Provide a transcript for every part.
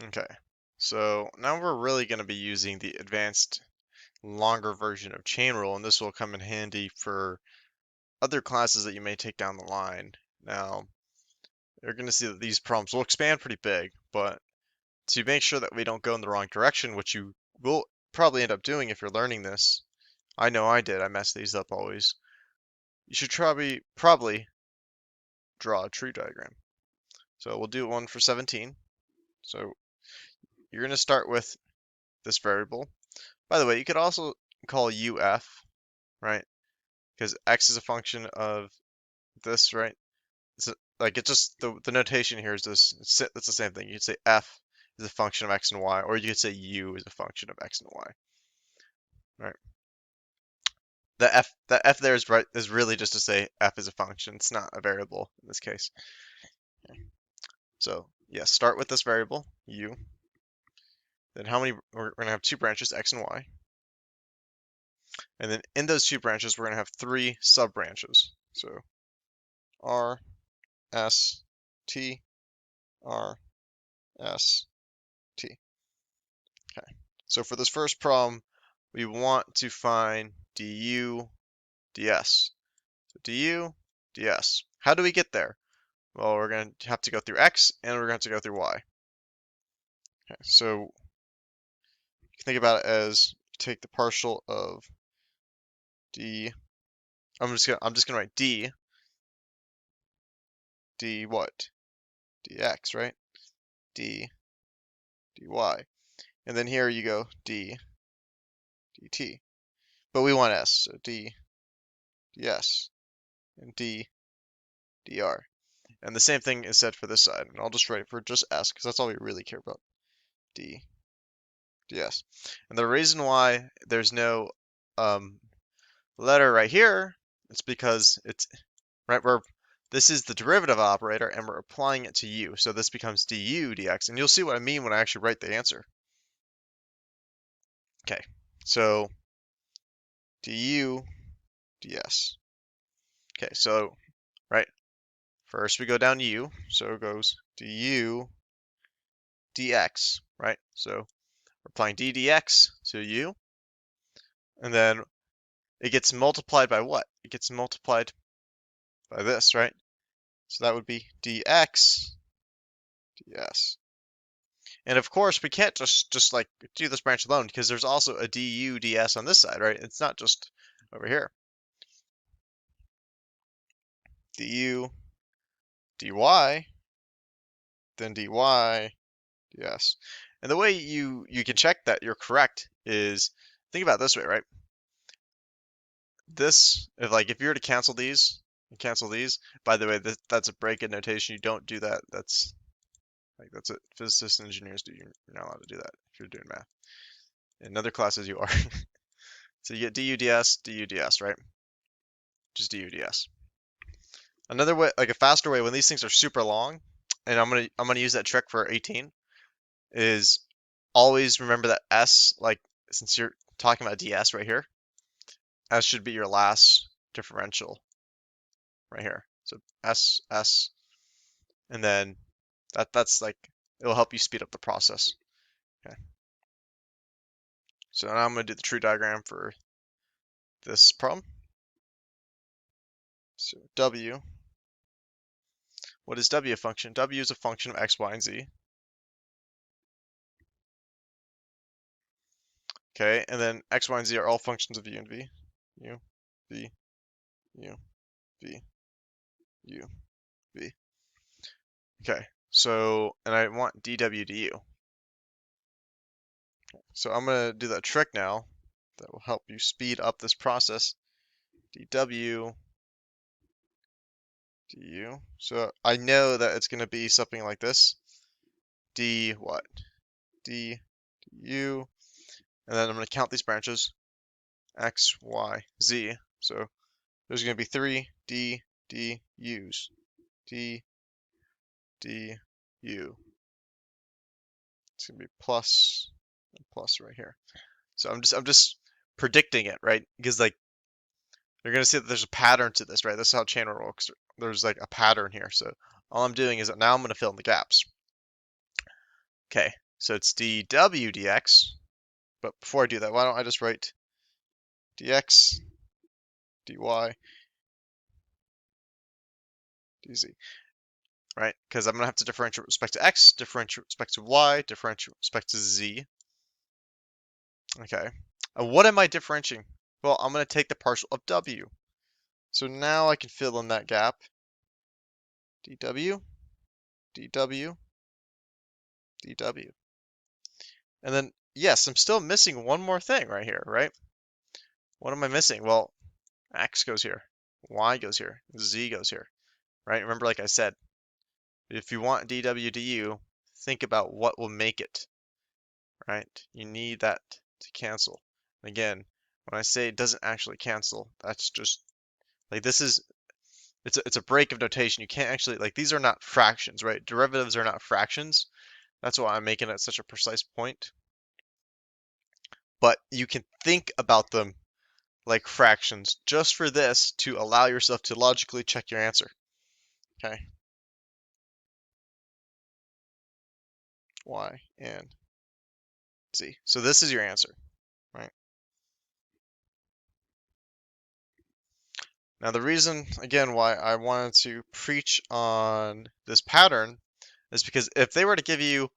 Okay, so now we're really going to be using the advanced longer version of chain rule, and this will come in handy for other classes that you may take down the line. Now, you're going to see that these problems will expand pretty big, but to make sure that we don't go in the wrong direction, which you will probably end up doing if you're learning this, I know I did, I mess these up always, you should probably draw a tree diagram. So we'll do one for 17. So you're going to start with this variable. By the way, you could also call UF, right? Because X is a function of this, right? Like it's just the notation here is this. It's the same thing. You could say F is a function of X and Y, or you could say U is a function of X and Y, right? The F there is right is really just to say F is a function. It's not a variable in this case. Okay. So yeah, start with this variable U. Then we're going to have two branches, X and Y. And then in those two branches, we're going to have three sub branches. So R, S, T, R, S, T. Okay. So for this first problem, we want to find du, ds. So du, ds. How do we get there? Well, we're going to have to go through x, and we're going to have to go through y. Okay. So you can think about it as take the partial of d. I'm just gonna write d what? dx, right? d dy. And then here you go d dt. But we want s, so d ds and d dr. And the same thing is said for this side. And I'll just write it for just s because that's all we really care about. D ds. And the reason why there's no letter right here is because it's right where this is the derivative operator and we're applying it to u. So this becomes du dx. And you'll see what I mean when I actually write the answer. Okay, so du ds. Okay, so right, first we go down u, so it goes du dx, right? So we're applying d dx to u, and then it gets multiplied by what? It gets multiplied by this, right? So that would be dx ds. And of course, we can't just like do this branch alone because there's also a du ds on this side, right? It's not just over here. Du dy, then dy ds. And the way you can check that you're correct is think about it this way, right? This if you were to cancel these and cancel these, by the way, that's a break-in notation. You don't do that. That's what physicists and engineers do. You're not allowed to do that if you're doing math. In other classes, you are. So you get du ds, right? Just du ds. Another way, like a faster way, when these things are super long, and I'm gonna use that trick for 18, is always remember that s, like since you're talking about ds right here, s should be your last differential right here. So s, and then that's like it'll help you speed up the process. Okay. So now I'm gonna do the tree diagram for this problem. So w, what is w a function? W is a function of x, y, and z. Okay, and then x, y, and z are all functions of u and v. U, v, u, v, u, v. Okay, so, and I want dw du. So I'm going to do that trick now that will help you speed up this process. dw du. So I know that it's going to be something like this. D what? D du. And then I'm going to count these branches. X, Y, Z. So there's going to be three D, D, U's. D, D, U. It's going to be plus and plus right here. So I'm just predicting it, right? Because like you're going to see that there's a pattern to this, right? This is how chain rule works. There's like a pattern here. So all I'm doing is that now I'm going to fill in the gaps. Okay, So it's dw dx. But before I do that, why don't I just write dx, dy, dz, right? Because I'm going to have to differentiate with respect to x, differentiate with respect to y, differentiate with respect to z. Okay. And what am I differentiating? Well, I'm going to take the partial of w. So now I can fill in that gap. dw, dw, dw. And then, yes, I'm still missing one more thing right here, right? What am I missing? Well, x goes here, y goes here, z goes here, right? Remember, like I said, if you want dw du, think about what will make it, right? You need that to cancel. Again, when I say it doesn't actually cancel, that's just like it's a break of notation. You can't actually like these are not fractions, right? Derivatives are not fractions. That's why I'm making it such a precise point. But you can think about them like fractions just for this to allow yourself to logically check your answer. Okay. Y and Z. So this is your answer, right? Now the reason, again, why I wanted to preach on this pattern is because if they were to give you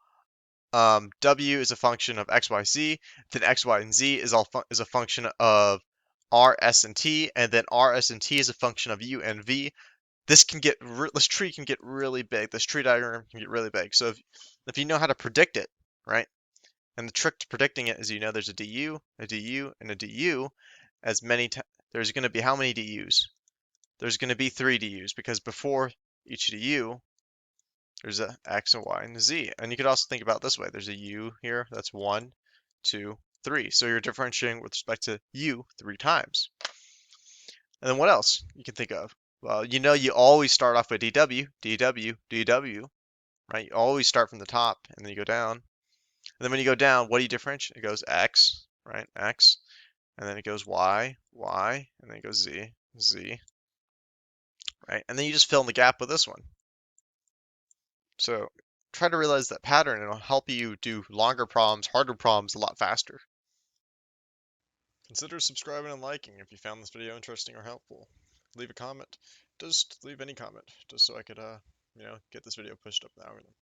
W is a function of x, y, z, then x, y, and z is a function of r, s, and t, and then r, s, and t is a function of u and v. This tree can get really big. This tree diagram can get really big. So if you know how to predict it, right? And the trick to predicting it is there's a du, a du, and a du. There's going to be how many du's? There's going to be 3 du's because before each du, there's a x, and y, and a z. And you could also think about it this way. There's a u here. That's 1, 2, 3. So you're differentiating with respect to u 3 times. And then what else you can think of? Well, you always start off with dw, dw, dw, right? You always start from the top and then you go down. And then when you go down, what do you differentiate? It goes x, right? X. And then it goes y, y, and then it goes z, z, right? And then you just fill in the gap with this one. So try to realize that pattern and it'll help you do longer problems, harder problems a lot faster. Consider subscribing and liking if you found this video interesting or helpful. Leave a comment. Just leave any comment, just so I could, get this video pushed up the algorithm.